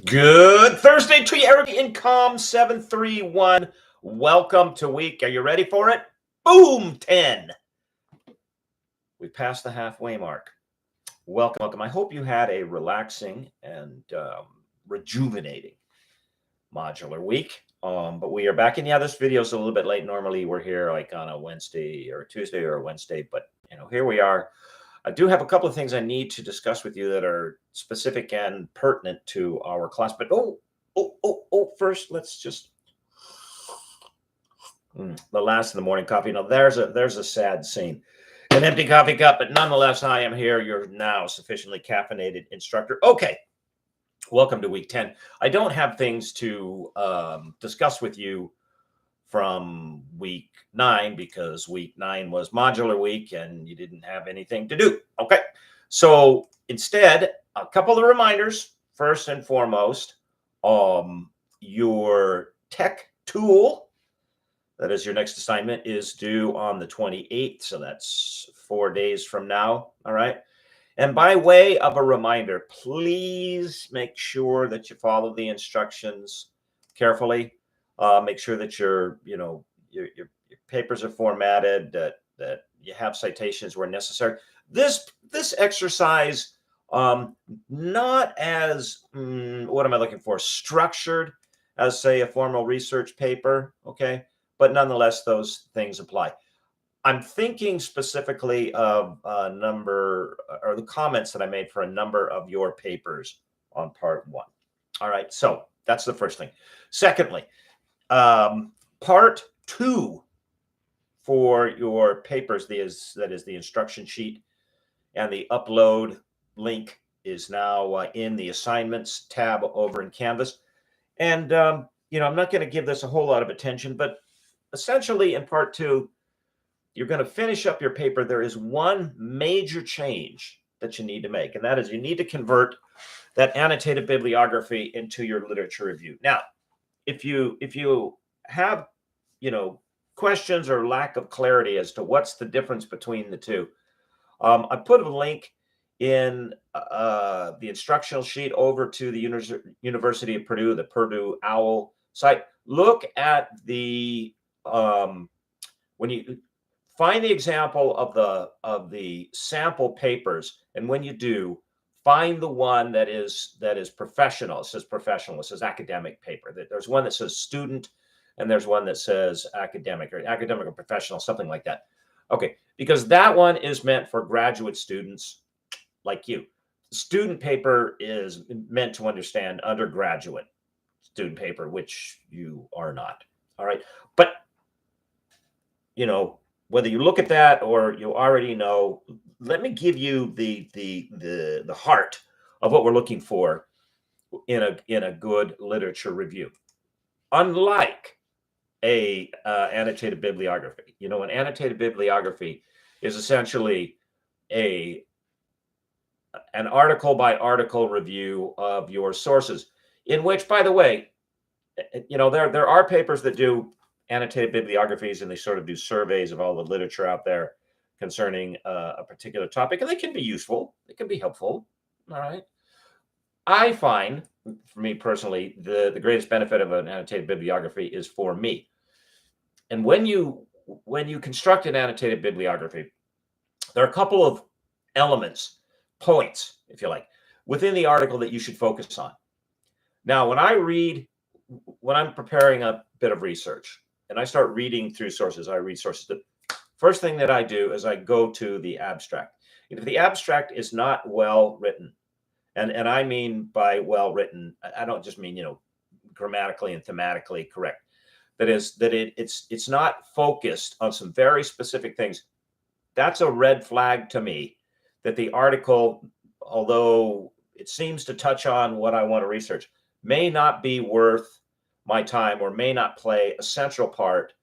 Good Thursday to you, everybody. Income 731. Welcome to week. Are you ready for it? Boom, 10. We passed the halfway mark. Welcome. I hope you had a relaxing and rejuvenating modular week. But we are back in. Yeah, this video is a little bit late. Normally we're here like on a Wednesday or a Tuesday or a Wednesday, but here we are. I do have a couple of things I need to discuss with you that are specific and pertinent to our class. But first, let's just the last of the morning coffee. Now, there's a sad scene. An empty coffee cup, but nonetheless, I am here. You're now sufficiently caffeinated instructor. Okay, welcome to week 10. I don't have things to discuss with you from week 9 because week 9 was modular week and you didn't have anything to do. Okay, so instead, a couple of reminders. First and foremost, your tech tool, that is your next assignment, is due on the 28th. So that's 4 days from now. All right. And by way of a reminder, please make sure that you follow the instructions carefully. Make sure that your papers are formatted, that you have citations where necessary. This exercise, not as what am I looking for? Structured as, say, a formal research paper, okay? But nonetheless, those things apply. I'm thinking specifically of a number, or the comments that I made for a number of your papers on part 1. All right, so that's the first thing. Secondly, part 2 for your papers, that is the instruction sheet, and the upload link is now in the assignments tab over in Canvas. And I'm not going to give this a whole lot of attention, but essentially in part 2, you're going to finish up your paper. There is one major change that you need to make, and that is you need to convert that annotated bibliography into your literature review. Now, if you have questions or lack of clarity as to what's the difference between the two, I put a link in the instructional sheet over to the University of Purdue, the Purdue OWL site. Look at the when you find the example of the sample papers, and when you do, find the one that is professional. It says professional. It says academic paper. There's one that says student, and there's one that says academic or professional, something like that. Okay, because that one is meant for graduate students like you. Student paper is meant to understand undergraduate student paper, which you are not. All right, but whether you look at that or you already know, let me give you the heart of what we're looking for in a good literature review. Unlike a annotated bibliography, an annotated bibliography is essentially an article by article review of your sources, in which, by the way, there are papers that do annotated bibliographies, and they sort of do surveys of all the literature out there concerning a particular topic, and they can be useful. They can be helpful. All right. I find, for me personally, the greatest benefit of an annotated bibliography is for me. And when you construct an annotated bibliography, there are a couple of elements, points, if you like, within the article that you should focus on. Now, when I'm preparing a bit of research and I start reading through sources, I read sources. The first thing that I do is I go to the abstract. If the abstract is not well written, and I mean by well written, I don't just mean grammatically and thematically correct. That is that it's not focused on some very specific things. That's a red flag to me that the article, although it seems to touch on what I want to research, may not be worth my time or may not play a central part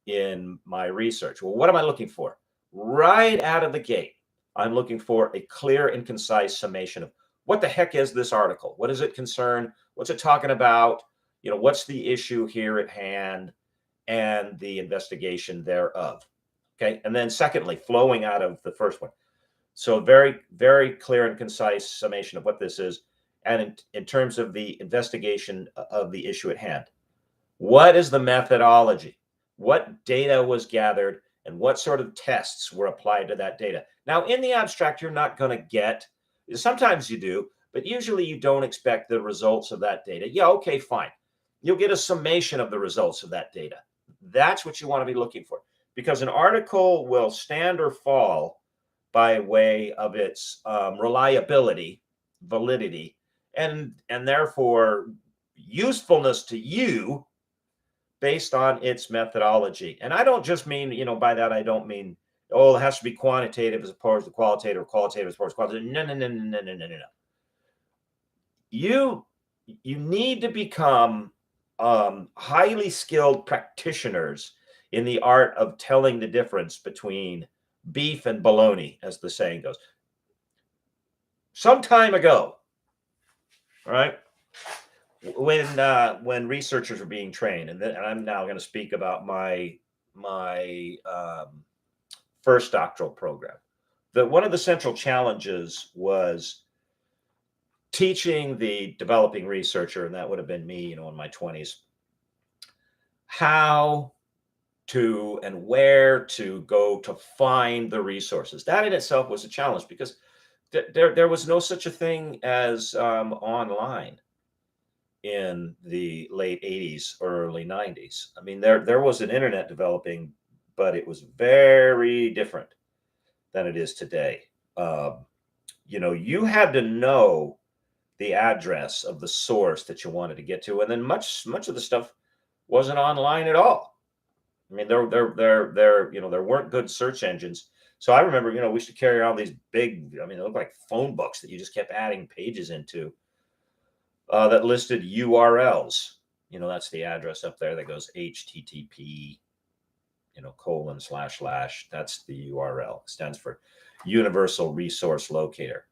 in my research. Well, what am I looking for? Right out of the gate, I'm looking for a clear and concise summation of what the heck is this article? What does it concern? What's it talking about? What's the issue here at hand and the investigation thereof? Okay. And then secondly, flowing out of the first one. So very, very clear and concise summation of what this is. and in terms of the investigation of the issue at hand. What is the methodology? What data was gathered and what sort of tests were applied to that data? Now, in the abstract, you're not going to get, sometimes you do, but usually you don't expect the results of that data. Yeah, okay, fine. You'll get a summation of the results of that data. That's what you want to be looking for, because an article will stand or fall by way of its reliability, validity, and therefore usefulness to you based on its methodology. And I don't just mean, by that I don't mean, oh, it has to be quantitative as opposed to qualitative, or qualitative as opposed to quantitative. No. You need to become highly skilled practitioners in the art of telling the difference between beef and bologna, as the saying goes. Some time ago, right, when researchers were being trained, and I'm now going to speak about my first doctoral program, that one of the central challenges was teaching the developing researcher, and that would have been me, in my 20s, how to and where to go to find the resources. That in itself was a challenge, because there was no such a thing as online in the late 80s or early 90s. I mean, there was an internet developing, but it was very different than it is today. You had to know the address of the source that you wanted to get to, and then much of the stuff wasn't online at all. I mean, there weren't good search engines. So I remember, we used to carry around these big, they looked like phone books that you just kept adding pages into, that listed URLs. That's the address up there that goes HTTP, :/ that's the URL. It stands for Universal Resource Locator.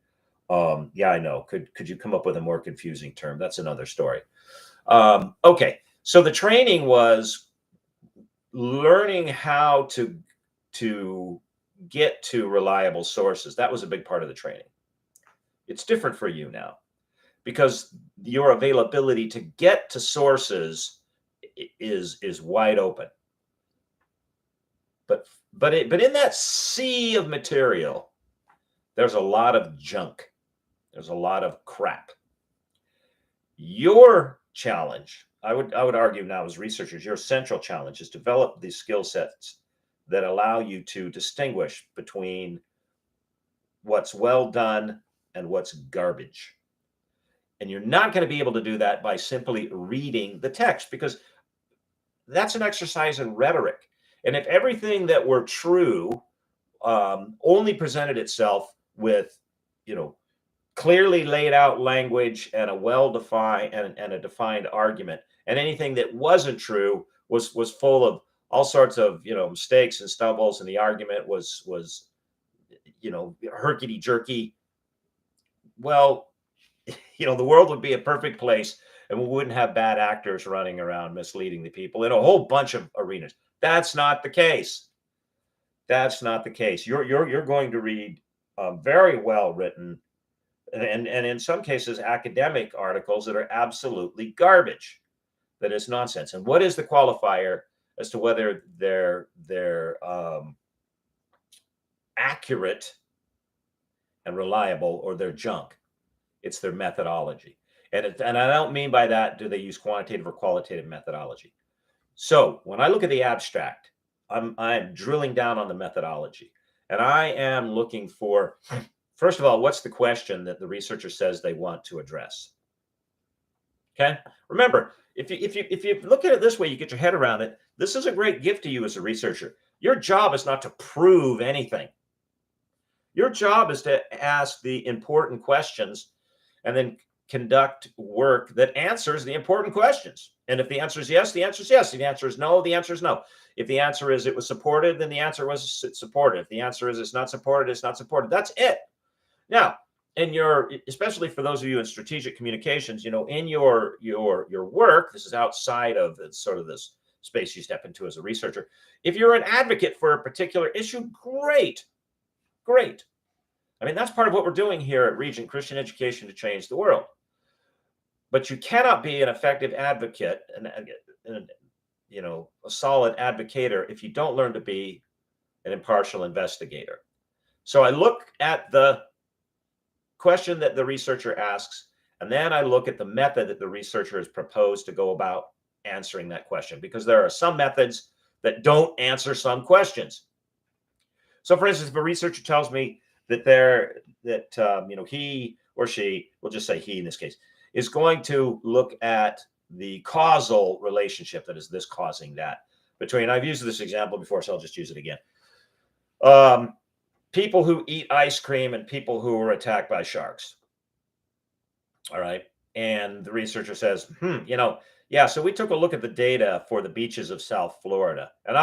Yeah, I know. Could you come up with a more confusing term? That's another story. Okay. So the training was learning how to get to reliable sources. That was a big part of the training. It's different for you now, because your availability to get to is wide open. But in that sea of material, there's a lot of junk. There's a lot of crap. Your challenge, I would argue now, as researchers, your central challenge is to develop these skill sets that allow you to distinguish between what's well done and what's garbage. And you're not going to be able to do that by simply reading the text, because that's an exercise in rhetoric. And if everything that were true only presented itself with, clearly laid out language and a well-defined and a defined argument, and anything that wasn't true was full of all sorts of, mistakes and stumbles, and the argument was herky jerky, well, the world would be a perfect place, and we wouldn't have bad actors running around misleading the people in a whole bunch of arenas. That's not the case. That's not the case. You're going to read very well written, and in some cases academic articles that are absolutely garbage, that is nonsense. And what is the qualifier as to whether they're accurate and reliable, or they're junk? It's their methodology. And I don't mean by that, do they use quantitative or qualitative methodology? So when I look at the abstract, I'm drilling down on the methodology, and I am looking for, first of all, what's the question that the researcher says they want to address? Okay. Remember, if you look at it this way, you get your head around it. This is a great gift to you as a researcher. Your job is not to prove anything. Your job is to ask the important questions and then conduct work that answers the important questions. And if the answer is yes, the answer is yes. If the answer is no, the answer is no. If the answer is it was supported, then the answer was it's supported. If the answer is it's not supported, it's not supported. That's it. Now, especially for those of you in strategic communications, in your work, this is outside of sort of this space you step into as a researcher. If you're an advocate for a particular issue, great. I mean, that's part of what we're doing here at Regent Christian Education to Change the World. But you cannot be an effective advocate and a solid advocator if you don't learn to be an impartial investigator. So I look at the question that the researcher asks, and then I look at the method that the researcher has proposed to go about answering that question, because there are some methods that don't answer some questions. So, for instance, if a researcher tells me that he or she, we'll just say he in this case, is going to look at the causal relationship, that is this causing that, between, I've used this example before, so I'll just use it again. People who eat ice cream and people who were attacked by sharks. All right. And the researcher says, so we took a look at the data for the beaches of South Florida, and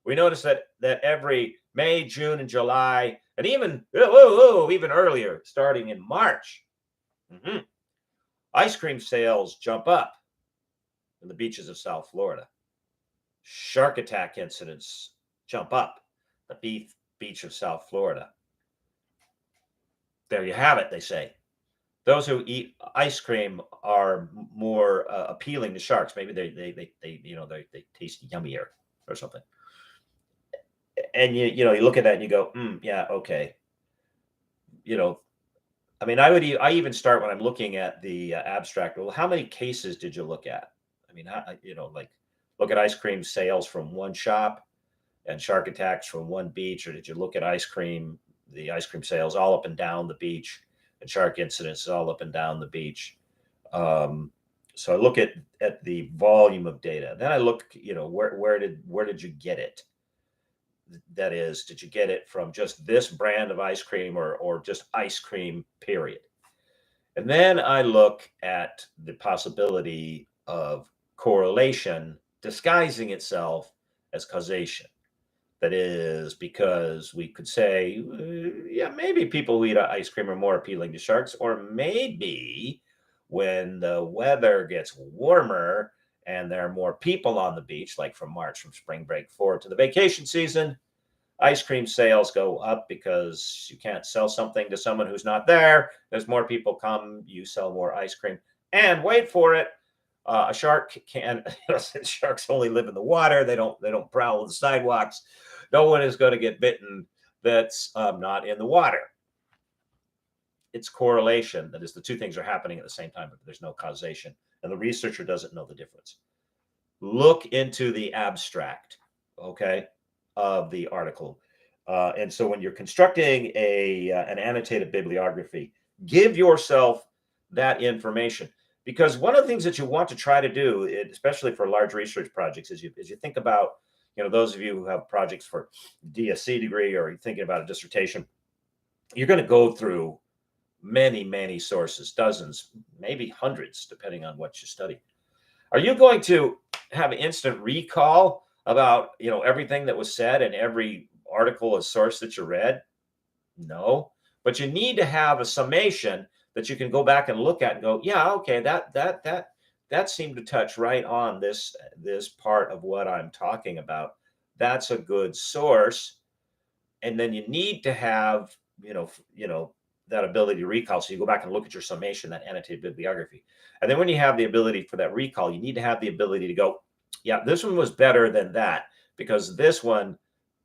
we noticed that every May, June, and July, and even earlier, starting in March, ice cream sales jump up in the beaches of South Florida. Shark attack incidents jump up the beach of South Florida. There you have it, they say. Those who eat ice cream are more appealing to sharks. Maybe they taste yummier or something. And you look at that and you go, yeah, okay. I even start when I'm looking at the abstract. Well, how many cases did you look at? I mean, look at ice cream sales from one shop and shark attacks from one beach, or did you look at the ice cream sales all up and down the beach and shark incidents all up and down the beach? So I look at the volume of data. Then I look, where did you get it? That is, did you get it from just this brand of ice cream or just ice cream, period? And then I look at the possibility of correlation disguising itself as causation. That is, because we could say, maybe people who eat ice cream are more appealing to sharks, or maybe when the weather gets warmer and there are more people on the beach, like from spring break forward to the vacation season, ice cream sales go up because you can't sell something to someone who's not there. There's more people come, you sell more ice cream. And wait for it, a shark sharks only live in the water. They don't prowl the sidewalks. No one is going to get bitten that's not in the water. It's correlation. That is, the two things are happening at the same time, but there's no causation. And the researcher doesn't know the difference. Look into the abstract, okay, of the article. And so when you're constructing an annotated bibliography, give yourself that information. Because one of the things that you want to try to do, especially for large research projects, is you think about, those of you who have projects for DSC degree, or you're thinking about a dissertation, you're going to go through many, many sources, dozens, maybe hundreds, depending on what you study. Are you going to have instant recall about, everything that was said and every article or source that you read? No, but you need to have a summation that you can go back and look at and go, yeah, okay, that seemed to touch right on this part of what I'm talking about. That's a good source. And then you need to have, that ability to recall. So you go back and look at your summation, that annotated bibliography. And then when you have the ability for that recall, you need to have the ability to go, yeah, this one was better than that, because this one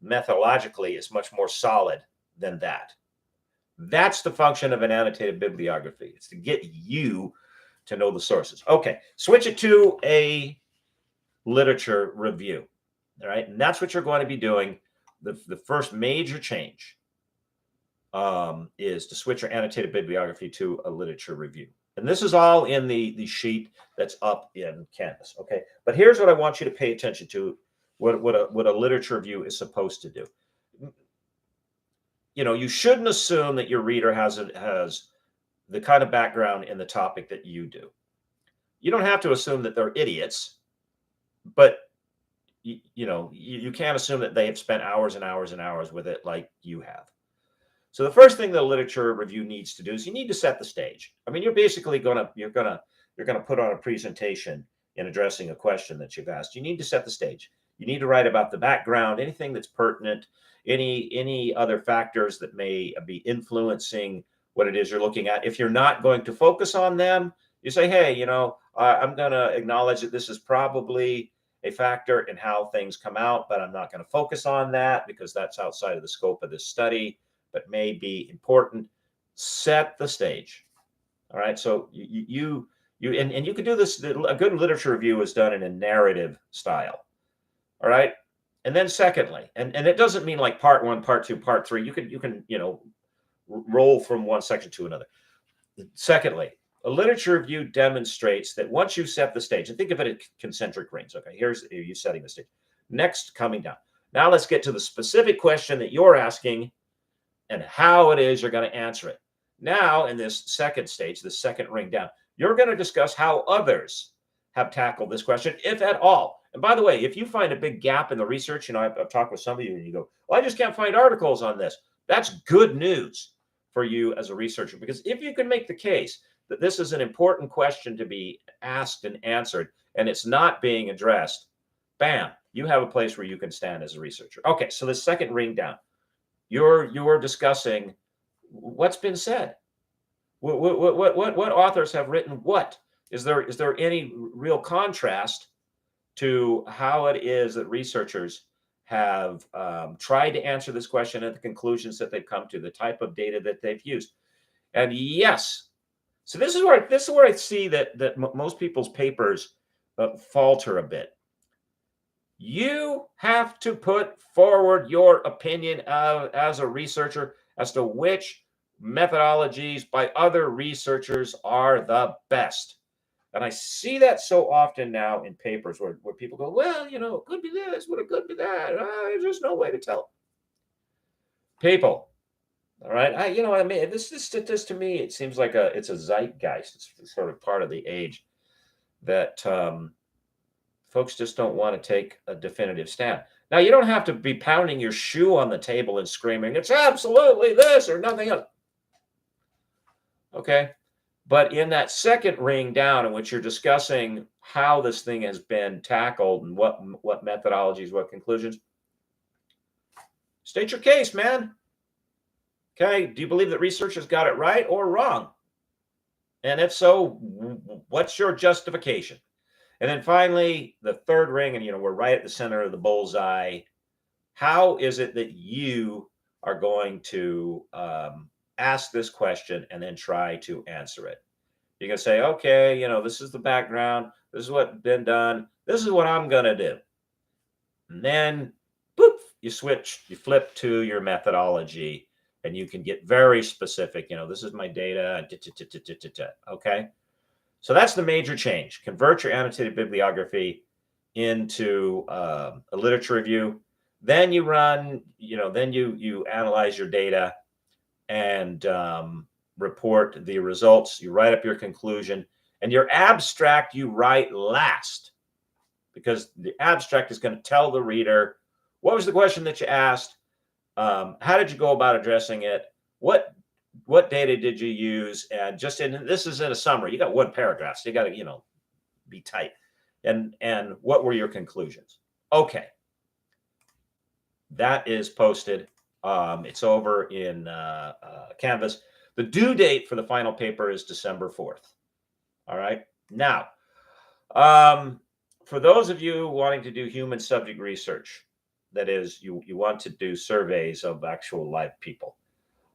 methodologically is much more solid than that. That's the function of an annotated bibliography. It's to get you to know the sources. Okay, switch it to a literature review. All right, and that's what you're going to be doing. The first major change is to switch your annotated bibliography to a literature review. And this is all in the sheet that's up in Canvas. Okay, but here's what I want you to pay attention to, what a literature review is supposed to do. You shouldn't assume that your reader has the kind of background in the topic that you do. You don't have to assume that they're idiots, but you can't assume that they have spent hours and hours and hours with it like you have. So the first thing the literature review needs to do is you need to set the stage. I mean, you're basically gonna put on a presentation in addressing a question that you've asked. You need to set the stage. You need to write about the background, anything that's pertinent, any other factors that may be influencing what it is you're looking at. If you're not going to focus on them, You say, hey, I'm going to acknowledge that this is probably a factor in how things come out, but I'm not going to focus on that because that's outside of the scope of this study, but may be important. Set the stage. All right. So you you can do this. A good literature review is done in a narrative style. All right. And then secondly, and it doesn't mean like part one, part two, part three. You can roll from one section to another. Secondly, a literature review demonstrates that once you set the stage, and think of it as concentric rings. Okay, here's you setting the stage. Next, coming down. Now let's get to the specific question that you're asking and how it is you're going to answer it. Now, in this second stage, the second ring down, you're going to discuss how others have tackled this question, if at all. And by the way, if you find a big gap in the research, I've talked with some of you and you go, well, I just can't find articles on this. That's good news for you as a researcher, because if you can make the case that this is an important question to be asked and answered, and it's not being addressed, bam, you have a place where you can stand as a researcher. Okay, so the second ring down, you're discussing what's been said. What authors have written what? Is there any real contrast to how it is that researchers have tried to answer this question and the conclusions that they've come to, the type of data that they've used? And yes, so this is where I see that most people's papers falter a bit. You have to put forward your opinion as a researcher as to which methodologies by other researchers are the best. And I see that so often now in papers where people go, well, it could be this, but it could be that. There's just no way to tell. People, all right. This to me, it seems like it's a zeitgeist. It's sort of part of the age that folks just don't want to take a definitive stand. Now, you don't have to be pounding your shoe on the table and screaming, it's absolutely this or nothing else. Okay. But in that second ring down, in which you're discussing how this thing has been tackled and what methodologies, what conclusions, state your case, man. Okay. Do you believe that researchers got it right or wrong? And if so, what's your justification? And then finally, the third ring, and we're right at the center of the bullseye. How is it that you are going to ask this question and then try to answer it? You can say, okay, this is the background. This is what's been done. This is what I'm going to do. And then, boop, you flip to your methodology, and you can get very specific. This is my data. Okay. So that's the major change. Convert your annotated bibliography into a literature review. Then you run, then you analyze your data and report the results. You write up your conclusion, and your abstract you write last, because the abstract is going to tell the reader what was the question that you asked, how did you go about addressing it, what data did you use, and this is in a summary. You got one paragraph, so you got to be tight, and what were your conclusions? Okay, that is posted. It's over in Canvas. The due date for the final paper is December 4th. All right. Now, for those of you wanting to do human subject research, that is, you want to do surveys of actual live people.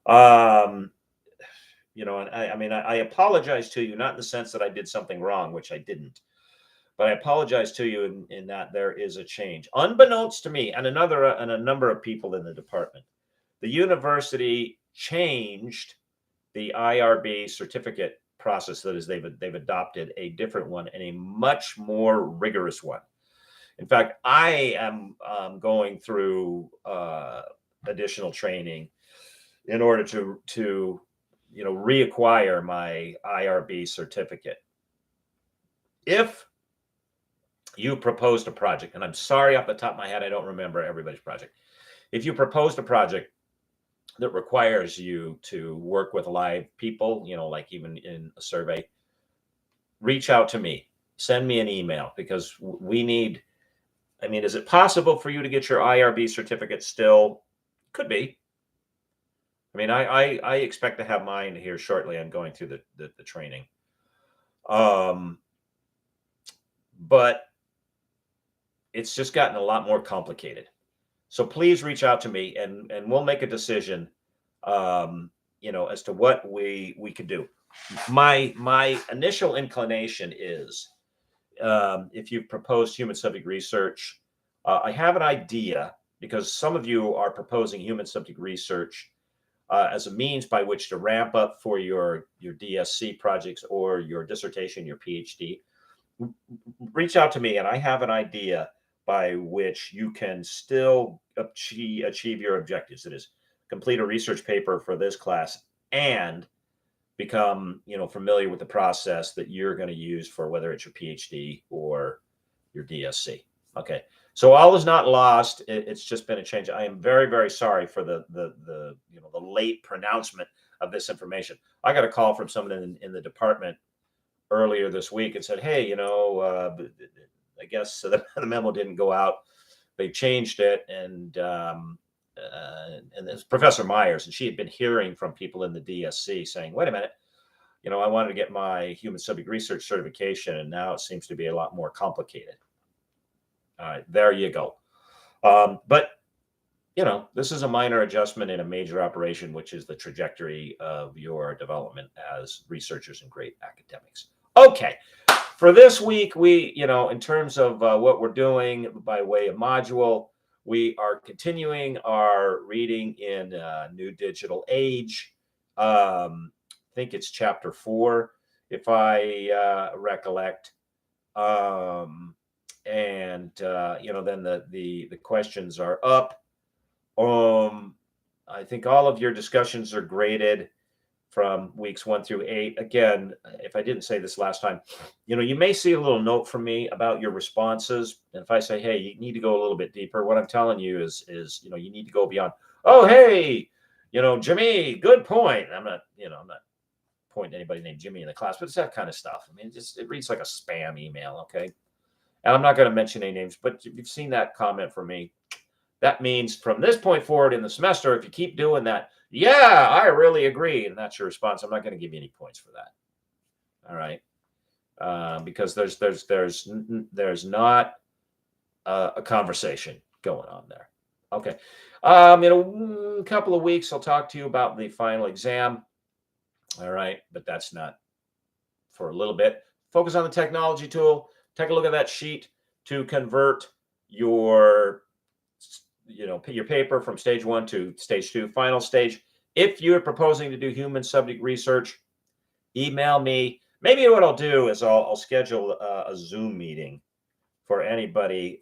And I apologize to you, not in the sense that I did something wrong, which I didn't, but I apologize to you in that there is a change, unbeknownst to me and a number of people in the department. The university changed the IRB certificate process. That is, they've adopted a different one and a much more rigorous one. In fact, I am going through additional training in order to reacquire my IRB certificate. If you proposed a project, and I'm sorry off the top of my head, I don't remember everybody's project. If you proposed a project that requires you to work with live people, like even in a survey, reach out to me, send me an email, because we need, is it possible for you to get your IRB certificate still? Could be. I expect to have mine here shortly. I'm going through the training. But it's just gotten a lot more complicated. So please reach out to me, and we'll make a decision, as to what we could do. My initial inclination is, if you've proposed human subject research, I have an idea, because some of you are proposing human subject research as a means by which to ramp up for your DSC projects or your dissertation, your PhD. Reach out to me, and I have an idea by which you can still achieve your objectives. It is complete a research paper for this class and become familiar with the process that you're going to use for whether it's your PhD or your DSC. Okay, so all is not lost. It's just been a change. I am very, very sorry for the late pronouncement of this information. I got a call from someone in the department earlier this week and said, hey, I guess the memo didn't go out. They changed it, and it's Professor Myers, and she had been hearing from people in the DSC saying, wait a minute, I wanted to get my human subject research certification, and now it seems to be a lot more complicated. All right, there you go. But this is a minor adjustment in a major operation, which is the trajectory of your development as researchers and great academics. Okay, for this week, we, in terms of what we're doing by way of module, we are continuing our reading in New Digital Age. I think it's chapter 4, if I recollect. And then the questions are up. I think all of your discussions are graded from weeks 1 through 8. Again, if I didn't say this last time, you may see a little note from me about your responses. And if I say, hey, you need to go a little bit deeper, what I'm telling you is you need to go beyond, oh, hey, Jimmy, good point. I'm not pointing to anybody named Jimmy in the class, but it's that kind of stuff. I mean, it reads like a spam email. Okay. And I'm not going to mention any names, but if you've seen that comment from me, that means from this point forward in the semester, if you keep doing that, yeah, I really agree, and that's your response, I'm not going to give you any points for that. All right, because there's not a conversation going on there. Okay, in a couple of weeks, I'll talk to you about the final exam. All right, but that's not for a little bit. Focus on the technology tool. Take a look at that sheet to convert your your paper from stage 1 to stage 2, final stage. If you're proposing to do human subject research, email me. Maybe what I'll do is I'll schedule a Zoom meeting for anybody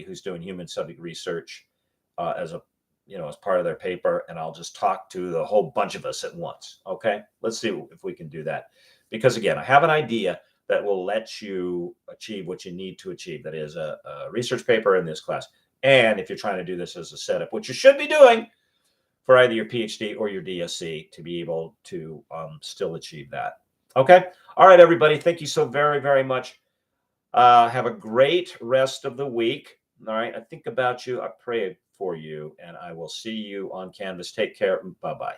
who's doing human subject research as part of their paper, and I'll just talk to the whole bunch of us at once. Okay, let's see if we can do that, because again, I have an idea that will let you achieve what you need to achieve. That is a research paper in this class. And if you're trying to do this as a setup, which you should be doing for either your PhD or your DSC, to be able to still achieve that. Okay. All right, everybody. Thank you so very, very much. Have a great rest of the week. All right. I think about you. I pray for you, and I will see you on Canvas. Take care. Bye-bye.